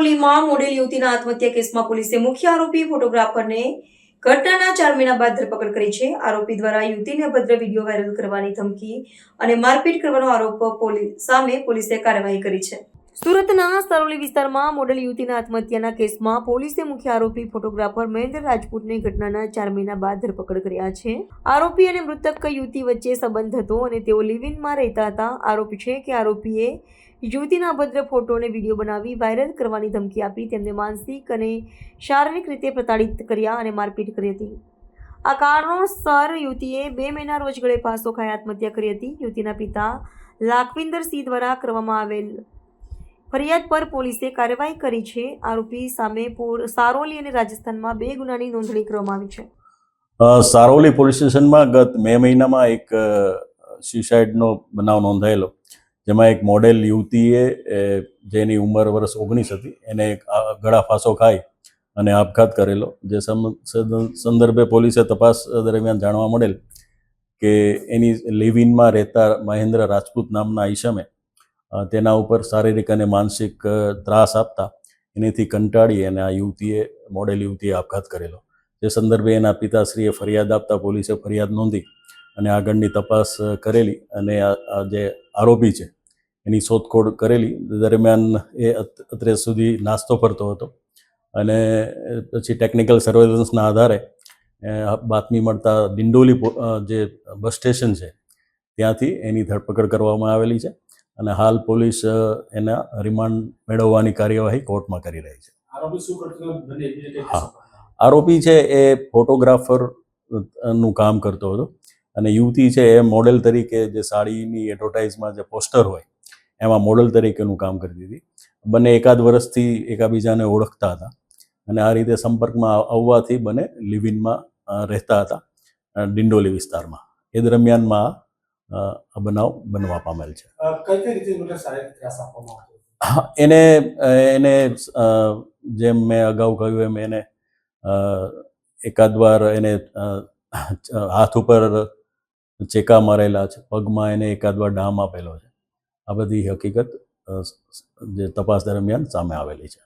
સારોલીમાં model યુવતીના આત્મહત્યા કેસમાં પોલીસે મુખ્ય આરોપી ફોટોગ્રાફરને ઘટનાના 4 મહિના બાદ ધરપકડ કરી છે. આરોપી દ્વારા યુવતીને અભદ્ર વિડીયો વાયરલ કરવાની ધમકી અને મારપીટ કરવાનો આરોપ સામે પોલીસે કાર્યવાહી કરી છે. સુરતના સારોલી વિસ્તારમાં મોડેલ યુવતીના આત્મહત્યાના કેસમાં પોલીસે મુખ્ય આરોપી ફોટોગ્રાફર મહેન્દ્ર રાજપૂતને ઘટનાના 4 મહિના બાદ ધરપકડ કર્યા છે. આરોપી અને મૃતક યુવતી વચ્ચે સંબંધ હતો અને તેઓ લિવ-ઇનમાં રહેતા હતા. આરોપ છે કે આરોપીએ યુવતીના અભદ્ર ફોટો અને વિડીયો બનાવી વાયરલ કરવાની ધમકી આપી તેમને માનસિક અને શારીરિક રીતે પ્રતાડિત કર્યા અને મારપીટ કરી હતી. આ કારણોસર યુવતીએ 2 મહિના રોજ ગળે ફાંસો ખાઈ આત્મહત્યા કરી હતી. યુવતીના પિતા લાખવિંદરસિંહ દ્વારા કરવામાં આવેલ ફરિયાદ પર પોલીસે કાર્યવાહી કરી છે. આરોપી સામે સારોલી અને રાજસ્થાનમાં 2 ગુનાની નોંધણી કરવામાં આવી છે. સારોલી પોલીસ સ્ટેશનમાં ગત મે મહિનામાં એક સ્યુસાઇડનો બનાવ નોંધાયેલો, જેમાં એક મોડેલ યુવતીએ જેની ઉંમર વર્ષ 19 હતી એને ગળા ફાંસો ખાઈ અને આપઘાત કરેલો. જે સંદર્ભે પોલીસે તપાસ દરમિયાન જાણવા મળેલ કે એની લિવ-ઇનમાં રહેતા મહેન્દ્ર રાજપૂત નામના ઈસમે તેના ઉપર શારીરિક અને માનસિક ત્રાસ આપતા એનેથી કંટાળી અને આ મોડેલ યુવતીએ આપઘાત કરેલો. તે સંદર્ભે એના પિતાશ્રીએ ફરિયાદ આપતા પોલીસે ફરિયાદ નોંધી અને આગળની તપાસ કરેલી અને આ જે આરોપી છે એની શોધખોળ કરેલી. દરમિયાન એ અત્રે સુધી નાસ્તો કરતો હતો અને પછી ટેકનિકલ સર્વેલન્સના આધારે બાતમી મળતા ડિંડોલી જે બસ સ્ટેશન છે ત્યાંથી એની ધરપકડ કરવામાં આવેલી છે અને હાલ પોલીસ એના રિમાન્ડ મેળવવાની કાર્યવાહી કોર્ટમાં કરી રહી છે. હા, આરોપી છે એ ફોટોગ્રાફર નું કામ કરતો હતો અને યુવતી છે એ મોડેલ તરીકે જે સાડીની એડવર્ટાઇઝમાં જે પોસ્ટર હોય એમાં મોડેલ તરીકેનું કામ કરતી હતી. બંને એકાદ વર્ષથી એકાબીજાને ઓળખતા હતા અને આ રીતે સંપર્કમાં આવવાથી બંને લિવ-ઇનમાં રહેતા હતા ડિંડોલી વિસ્તારમાં. એ દરમિયાનમાં આ બનાવ બનવા પામેલ છે. એને જેમ મેં અગાઉ કહ્યું એમ એને એકાદ વાર એને હાથ ઉપર ચેકા મારેલા છે, પગમાં એને એકાદ વાર ડામ આપેલો છે. આ બધી હકીકત જે તપાસ દરમિયાન સામે આવેલી છે.